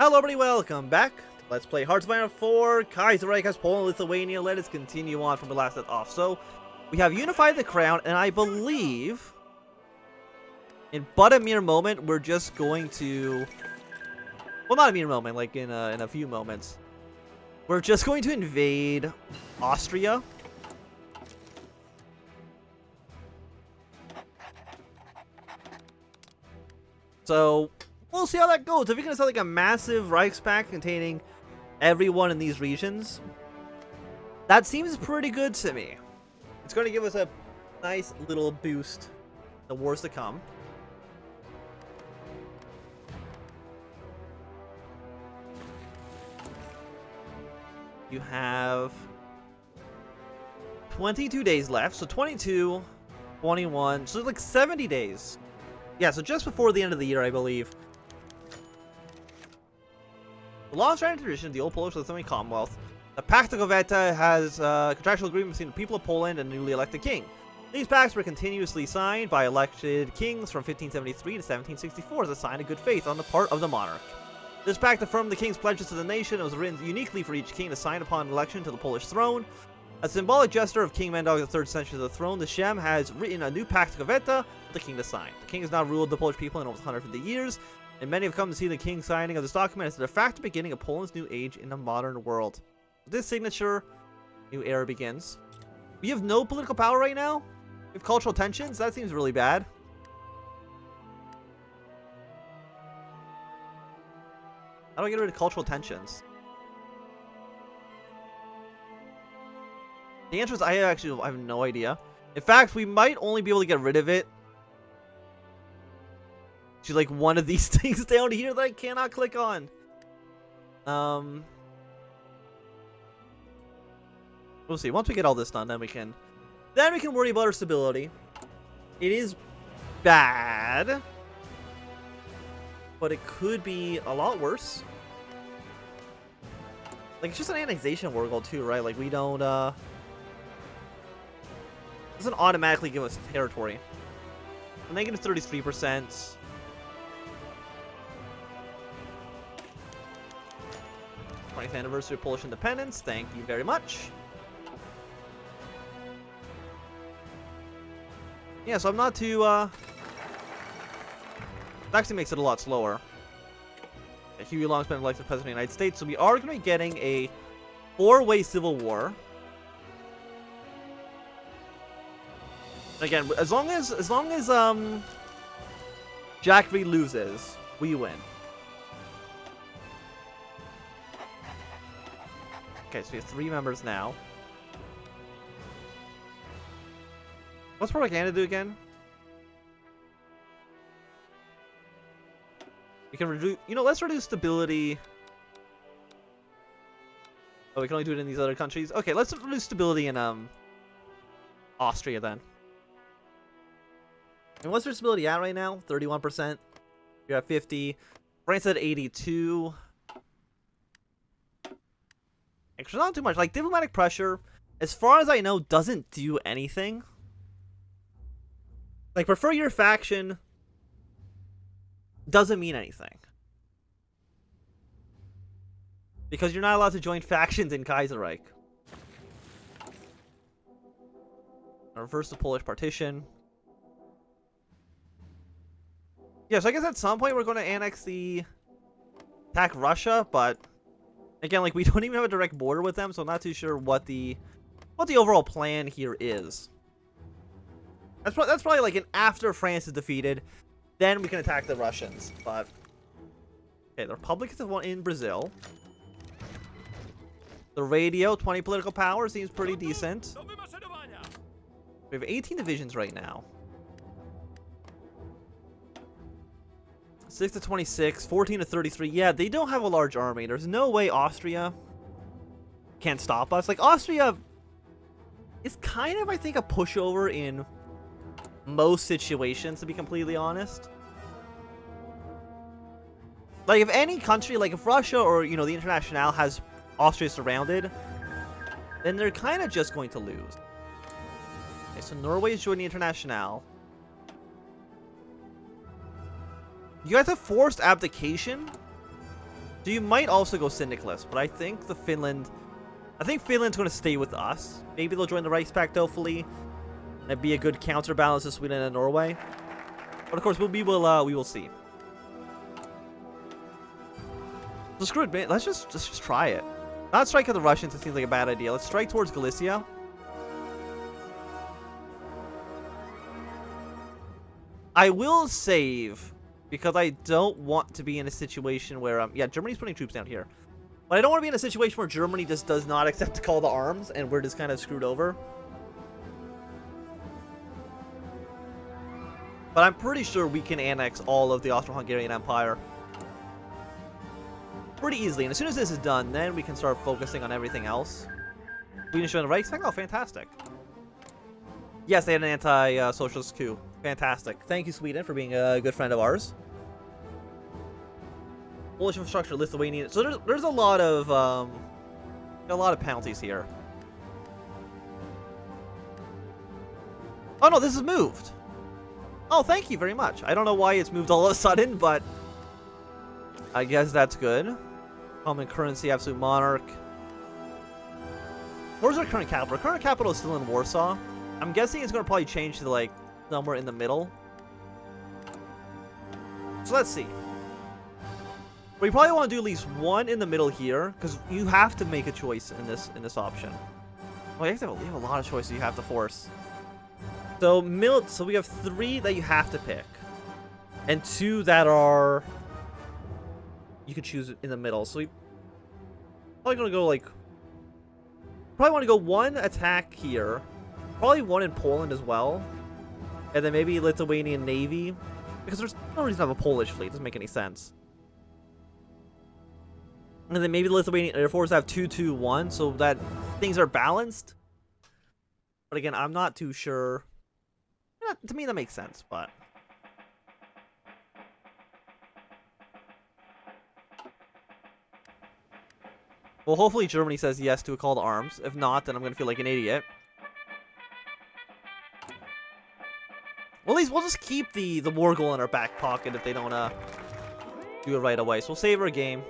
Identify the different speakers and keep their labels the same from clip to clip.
Speaker 1: Hello everybody, welcome back to Let's Play Hearts of Iron 4. Kaiserreich has Poland, Lithuania. Let us continue on from the last off. So, we have unified the crown, and I believe, in but a mere moment, we're just going to... Well, not a mere moment, like in a few moments. We're just going to invade Austria. So... we'll see how that goes. If you're going to sell like a massive Reichspact containing everyone in these regions, that seems pretty good to me. It's going to give us a nice little boost in the wars to come. You have 22 days left, so 22, 21, so like 70 days. Yeah, so just before the end of the year, I believe. The long-standing tradition of the old Polish-Lithuanian Commonwealth, the Pact of Goveta has a contractual agreement between the people of Poland and a newly elected king. These pacts were continuously signed by elected kings from 1573 to 1764 as a sign of good faith on the part of the monarch. This pact affirmed the king's pledges to the nation and was written uniquely for each king to sign upon election to the Polish throne. A symbolic gesture of King Mendog III's ascension to the throne, the Shem has written a new Pact of Goveta for the king to sign. The king has now ruled the Polish people in almost 150 years, and many have come to see the king signing of this document as the de facto beginning of Poland's new age in the modern world. With this signature, new era begins. We have no political power right now. We have cultural tensions. That seems really bad. How do I get rid of cultural tensions? The answer is I have no idea. In fact, we might only be able to get rid of it to like one of these things down here that I cannot click on. We'll see. Once we get all this done, then we can worry about our stability. It is bad, but it could be a lot worse. Like, it's just an annexation war goal too, right? Like, we don't doesn't automatically give us territory. Negative 33%. 20th anniversary of Polish independence. Thank you very much. Yeah, so I'm not too, it actually makes it a lot slower. Huey Long's been elected president of the United States, so we are going to be getting a 4-way civil war. Again, as long as Jack Reed loses, we win. Okay, so we have 3 members now. What's propaganda do again? We can reduce, let's reduce stability. Oh, we can only do it in these other countries. Okay, let's reduce stability in Austria then. And what's their stability at right now? 31%. You're at 50. France at 82. Actually, not too much. Like, diplomatic pressure, as far as I know, doesn't do anything. Like, prefer your faction doesn't mean anything. Because you're not allowed to join factions in Kaiserreich. Reverse the Polish partition. Yeah, so I guess at some point we're going to attack Russia, but again, like, we don't even have a direct border with them, so I'm not too sure what the overall plan here is. That's probably like an after France is defeated, then we can attack the Russians. But okay, the Republic is the one in Brazil. The radio, 20 political power, seems pretty decent. We have 18 divisions right now. 6 to 26, 14 to 33. Yeah, they don't have a large army. There's no way Austria can stop us. Like, Austria is kind of, I think, a pushover in most situations, to be completely honest. Like, if any country, like if Russia or, the Internationale has Austria surrounded, then they're kind of just going to lose. Okay, so Norway is joining the Internationale. You guys have forced abdication? So you might also go Syndicalist, but I think Finland's going to stay with us. Maybe they'll join the Reichspakt, hopefully. And be a good counterbalance to Sweden and Norway. But of course, we will see. So screw it, man. Let's just try it. Not strike at the Russians. It seems like a bad idea. Let's strike towards Galicia. I will save because I don't want to be in a situation where yeah, Germany's putting troops down here. But I don't want to be in a situation where Germany just does not accept to call to arms and we're just kind of screwed over. But I'm pretty sure we can annex all of the Austro-Hungarian Empire pretty easily. And as soon as this is done, then we can start focusing on everything else. We can show the Reichstag? Oh, fantastic. Yes, they had an anti-socialist coup. Fantastic. Thank you, Sweden, for being a good friend of ours. Polish infrastructure, Lithuanian. So there's a lot of penalties here. Oh no, this is moved. Oh, thank you very much. I don't know why it's moved all of a sudden, but I guess that's good. Common currency, absolute monarch. Where's our current capital? Our current capital is still in Warsaw. I'm guessing it's going to probably change to like somewhere in the middle. So let's see. We probably want to do at least one in the middle here, because you have to make a choice in this option. Well, you have a lot of choices you have to force. So we have 3 that you have to pick, and 2 that are you could choose in the middle. So we probably gonna go like want to go 1 attack here, probably 1 in Poland as well, and then maybe Lithuanian Navy, because there's no reason to have a Polish fleet. It doesn't make any sense. And then maybe the Lithuanian Air Force have 2-2-1, so that things are balanced. But again, I'm not too sure. To me, that makes sense, but well, hopefully Germany says yes to a call to arms. If not, then I'm going to feel like an idiot. Well, at least we'll just keep the war goal in our back pocket if they don't do it right away. So we'll save our game.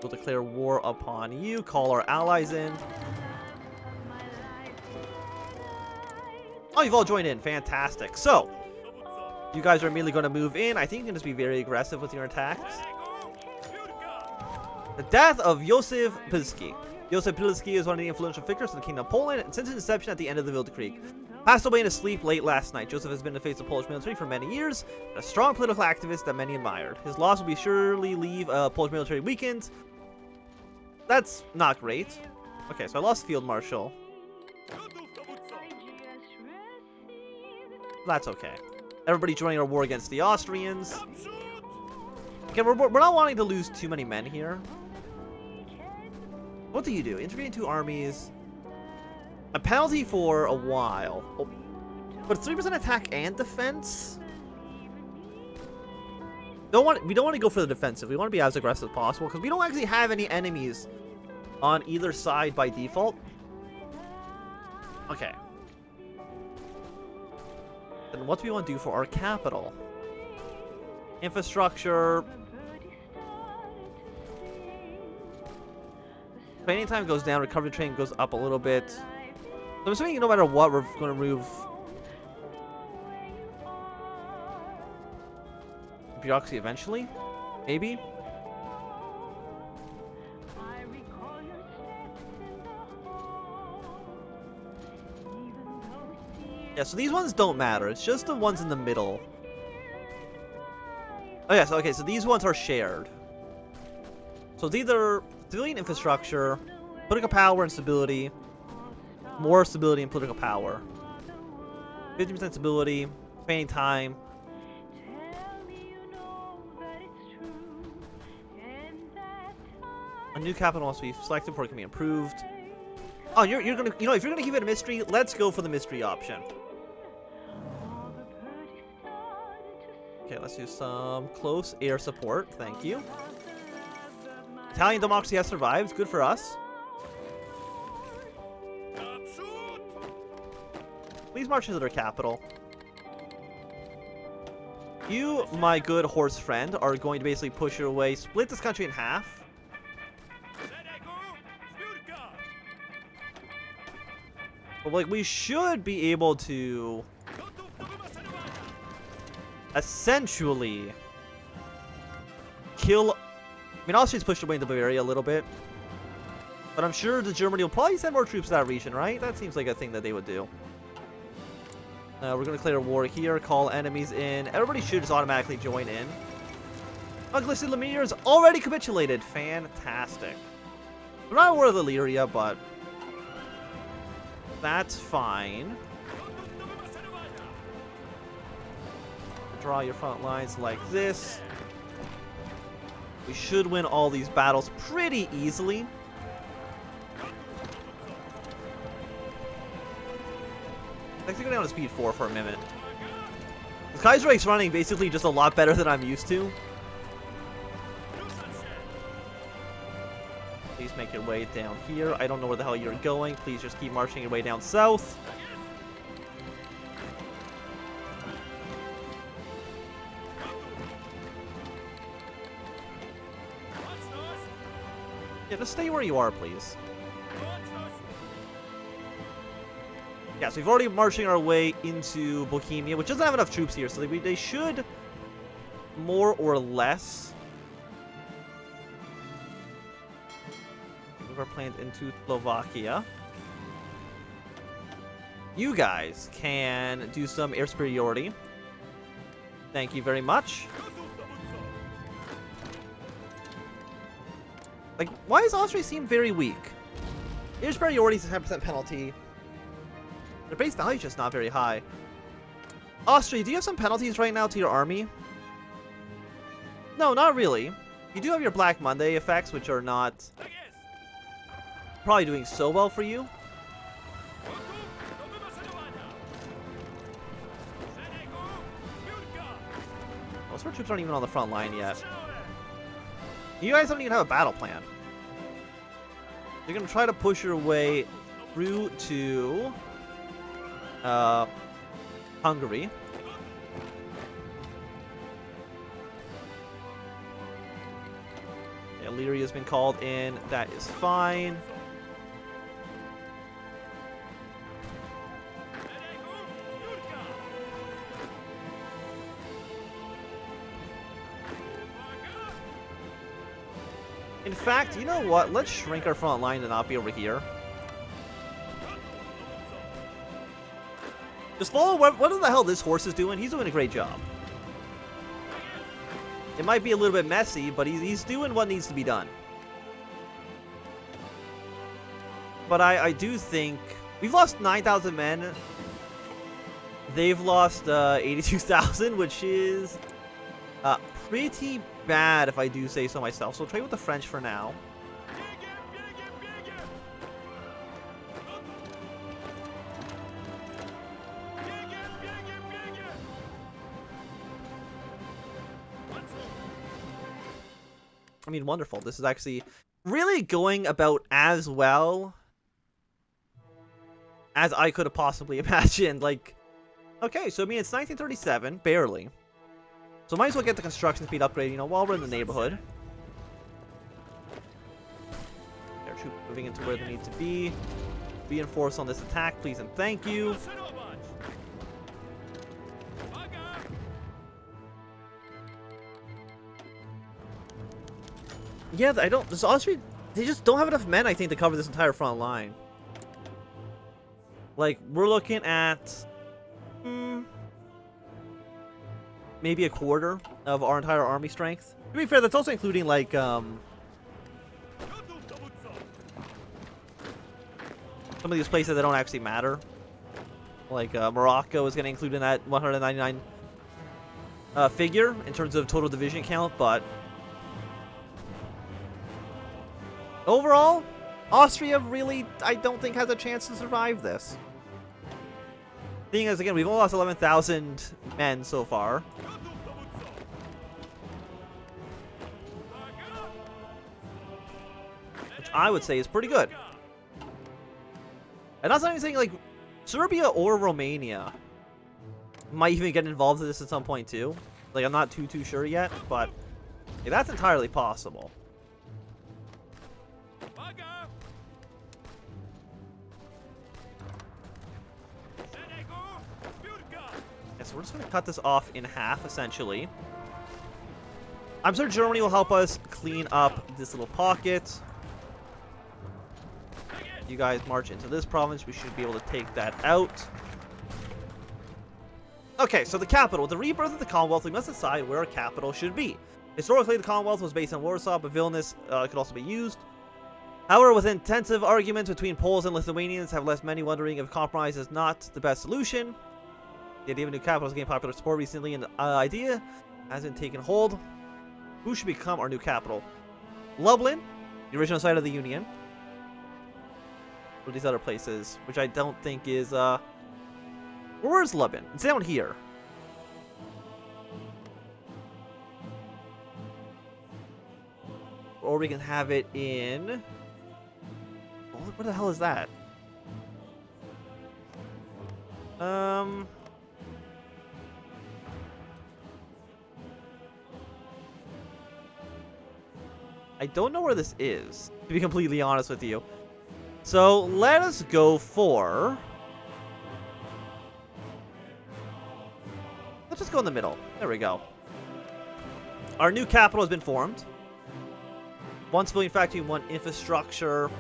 Speaker 1: We'll declare war upon you. Call our allies in. Oh, you've all joined in. Fantastic. So, you guys are immediately going to move in. I think you can just be very aggressive with your attacks. The death of Józef Pilski. Józef Pilski is one of the influential figures of the Kingdom of Poland since his inception at the end of the Wilde Passed away in his sleep late last night. Joseph has been in the face of Polish military for many years, and a strong political activist that many admired. His loss will be surely leave Polish military weakened. That's not great. Okay, so I lost Field Marshal. That's okay. Everybody joining our war against the Austrians. Okay, we're not wanting to lose too many men here. What do you do? Intervene in 2 armies. A penalty for a while. Oh, but 3% attack and defense? We don't want to go for the defensive. We want to be as aggressive as possible because we don't actually have any enemies on either side by default. Okay. Then what do we want to do for our capital? Infrastructure. Training time goes down. Recovery training goes up a little bit. So I'm assuming no matter what, we're going to move bureaucracy eventually. Maybe. Yeah, so these ones don't matter. It's just the ones in the middle. Oh, yeah, so, okay, so these ones are shared. So it's either civilian infrastructure, political power and stability, more stability and political power. 50% stability, training time. A new capital must be selected before it can be improved. Oh, you're gonna, if you're gonna keep it a mystery, let's go for the mystery option. Okay, let's do some close air support. Thank you. Italian democracy has survived. Good for us. Please march into their capital. You, my good horse friend, are going to basically push your way, split this country in half. But like, we should be able to essentially kill. I mean, Austria's pushed away into Bavaria a little bit, but I'm sure the Germany will probably send more troops to that region, right? That seems like a thing that they would do. We're going to declare war here, call enemies in. Everybody should just automatically join in. Galicia-Lodomeria has already capitulated. Fantastic. We're not at war with Illyria, but that's fine. Draw your front lines like this. We should win all these battles pretty easily. Let's go down to speed 4 for a minute. The Kaiserreich's running basically just a lot better than I'm used to. Please make your way down here. I don't know where the hell you're going. Please just keep marching your way down south. Yeah, just stay where you are, please. Yeah, so we've already marching our way into Bohemia, which doesn't have enough troops here, so they should more or less move our plans into Slovakia. You guys can do some air superiority. Thank you very much. Like, why does Austria seem very weak? Air superiority is a 10% penalty. Their base value is just not very high. Austria, do you have some penalties right now to your army? No, not really. You do have your Black Monday effects, which are not probably doing so well for you. Most of our troops aren't even on the front line yet. You guys don't even have a battle plan. You're going to try to push your way through to Hungary. Yeah, Illyria has been called in. That is fine. In fact, you know what? Let's shrink our front line to not be over here. Just follow what the hell this horse is doing. He's doing a great job. It might be a little bit messy, but he's doing what needs to be done. But I do think we've lost 9,000 men. They've lost 82,000, which is pretty bad if I do say so myself. So we'll trade with the French for now. I mean, wonderful. This is actually really going about as well as I could have possibly imagined. Like, okay, so I mean, it's 1937, barely. So might as well get the construction speed upgrade, you know, while we're in the neighborhood. Our troops moving into where they need to be. Reinforce on this attack, please and thank you. Yeah, I don't. This Austria, they just don't have enough men, I think, to cover this entire front line. Like, we're looking at maybe a quarter of our entire army strength. To be fair, that's also including like some of these places that don't actually matter. Like Morocco is going to include in that 199 figure in terms of total division count, but overall, Austria really, I don't think, has a chance to survive this. Thing is, again, we've only lost 11,000 men so far. Which I would say is pretty good. And that's not even saying, like, Serbia or Romania might even get involved in this at some point, too. Like, I'm not too sure yet, but yeah, that's entirely possible. Yeah, so we're just going to cut this off in half, essentially. I'm sure Germany will help us clean up this little pocket. You guys march into this province. We should be able to take that out. Okay, so the capital. With the rebirth of the Commonwealth, we must decide where our capital should be. Historically, the Commonwealth was based in Warsaw, but Vilnius could also be used. However, with intensive arguments between Poles and Lithuanians have left many wondering if compromise is not the best solution. The idea of a new capital has gained popular support recently, and the idea has been taken hold. Who should become our new capital? Lublin, the original site of the Union. Or these other places, which I don't think is, where's Lublin? It's down here. Or we can have it in... Oh, what the hell is that? I don't know where this is, to be completely honest with you. So, let us go for... Let's just go in the middle. There we go. Our new capital has been formed. One civilian factory, one infrastructure.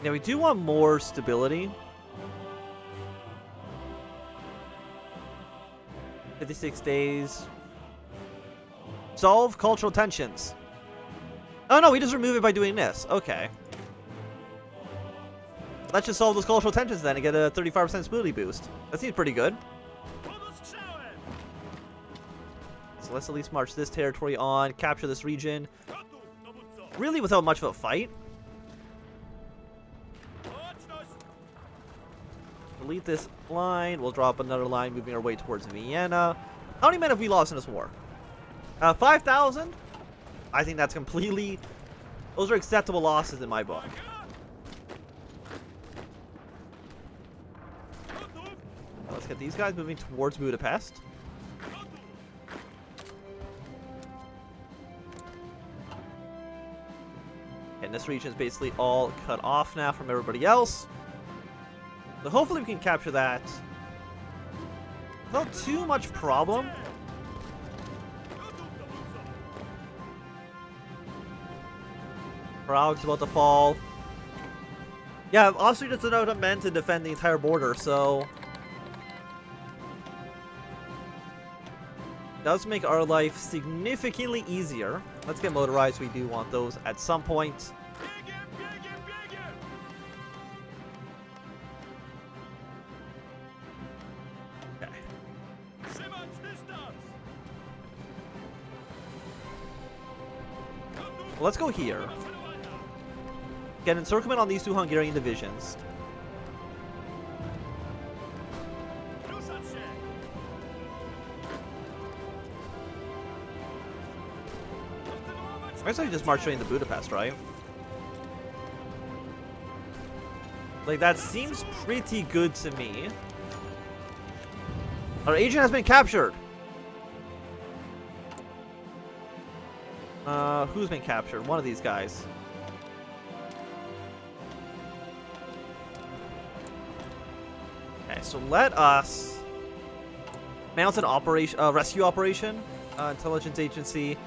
Speaker 1: Now, we do want more stability. 56 days. Solve cultural tensions. Oh no, we just remove it by doing this. Okay. Let's just solve those cultural tensions then and get a 35% stability boost. That seems pretty good. So let's at least march this territory on, capture this region. Really without much of a fight. Delete this line. We'll drop another line moving our way towards Vienna. How many men have we lost in this war? 5,000? I think that's completely... Those are acceptable losses in my book. Let's get these guys moving towards Budapest. And this region is basically all cut off now from everybody else. So hopefully we can capture that without too much problem. Prague's about to fall. Yeah, Austria just did not meant to defend the entire border, so... It does make our life significantly easier. Let's get motorized. We do want those at some point. Okay. Well, let's go here. Get encirclement on these two Hungarian divisions. I guess I just march straight into Budapest, right? Like, that seems pretty good to me. Our agent has been captured. Who's been captured? One of these guys. Okay, so let us mount an operation, rescue operation, intelligence agency.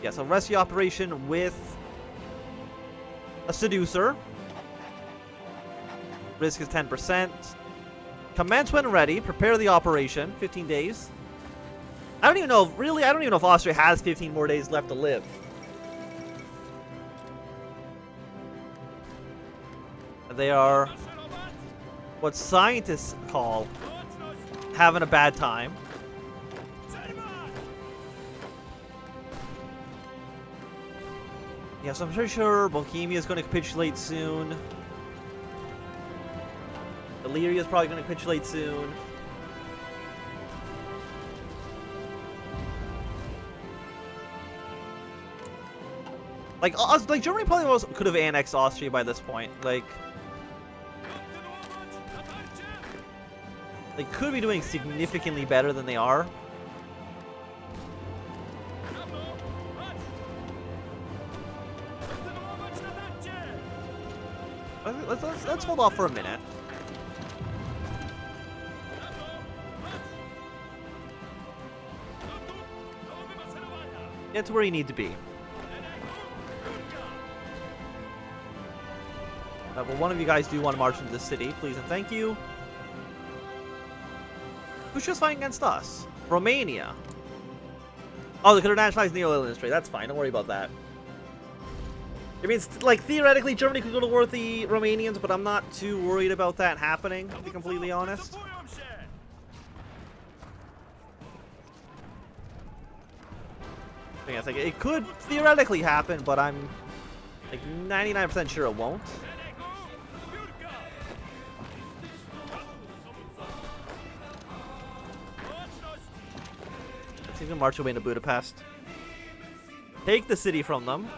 Speaker 1: Yeah, so rescue operation with a seducer. Risk is 10%. Commence when ready. Prepare the operation. 15 days. I don't even know, really, I don't even know if Austria has 15 more days left to live. They are what scientists call having a bad time. Yeah, so I'm pretty sure Bohemia is going to capitulate soon. Illyria is probably going to capitulate soon. Like Germany probably could have annexed Austria by this point. Like They could be doing significantly better than they are. Let's hold off for a minute. Get to where you need to be. Well, one of you guys do want to march into the city, please and thank you. Who's just fighting against us? Romania. Oh, they could have nationalized the oil industry. That's fine. Don't worry about that. I mean, like, theoretically, Germany could go to war with the Romanians, but I'm not too worried about that happening, to be completely honest. I think it could theoretically happen, but I'm like 99% sure it won't. Let's even march away into Budapest. Take the city from them.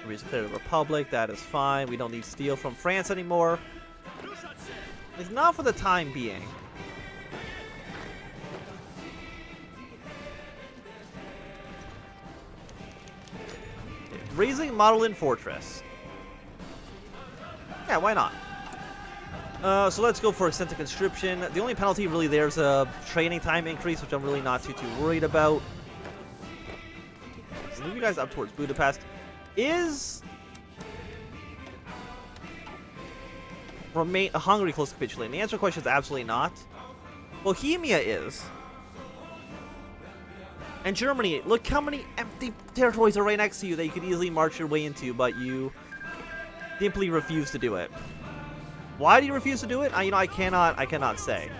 Speaker 1: We declare the Republic, that is fine. We don't need steel from France anymore. At least not for the time being. Raising Model in Fortress. Yeah, why not? So let's go for extensive conscription. The only penalty really there is a training time increase, which I'm really not too worried about. So move you guys up towards Budapest. Is Hungary close to capitulating? The answer to the question is absolutely not. Bohemia is. And Germany, look how many empty territories are right next to you that you could easily march your way into, but you simply refuse to do it. Why do you refuse to do it? You know, I cannot say.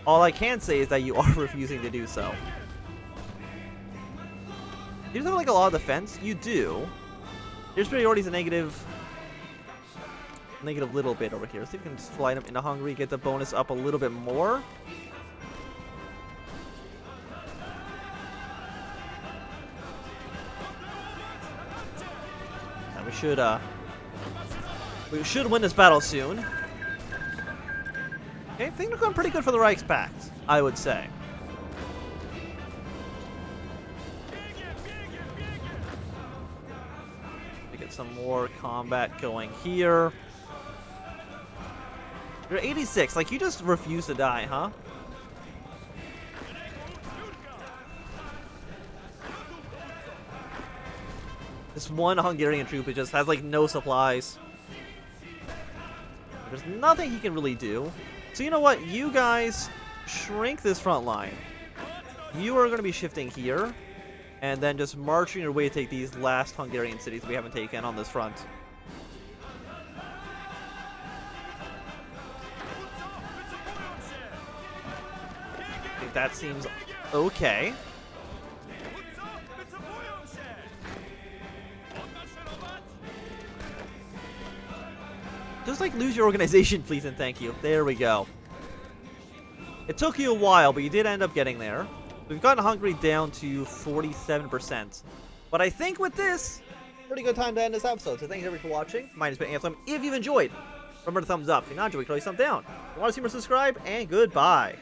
Speaker 1: All I can say is that you are refusing to do so. You just have like a lot of defense. You do. Your superiority is a negative little bit over here. So you can slide them into Hungary, get the bonus up a little bit more. And we should win this battle soon. Okay, things are going pretty good for the Reichspakt, I would say. Some more combat going here. You're 86. Like, you just refuse to die, huh? This one Hungarian troop, it just has, like, no supplies. There's nothing he can really do. So, you know what? You guys shrink this front line. You are going to be shifting here. And then just marching your way to take these last Hungarian cities we haven't taken on this front. I think that seems okay. Just like lose your organization, please and thank you. There we go. It took you a while, but you did end up getting there. We've gotten Hungary down to 47%. But I think with this, pretty good time to end this episode. So thanks everybody for watching. My name has been Anthem. If you've enjoyed, remember to thumbs up. If you're not enjoying, throw a thumbs down. If you want to see more, subscribe, and goodbye.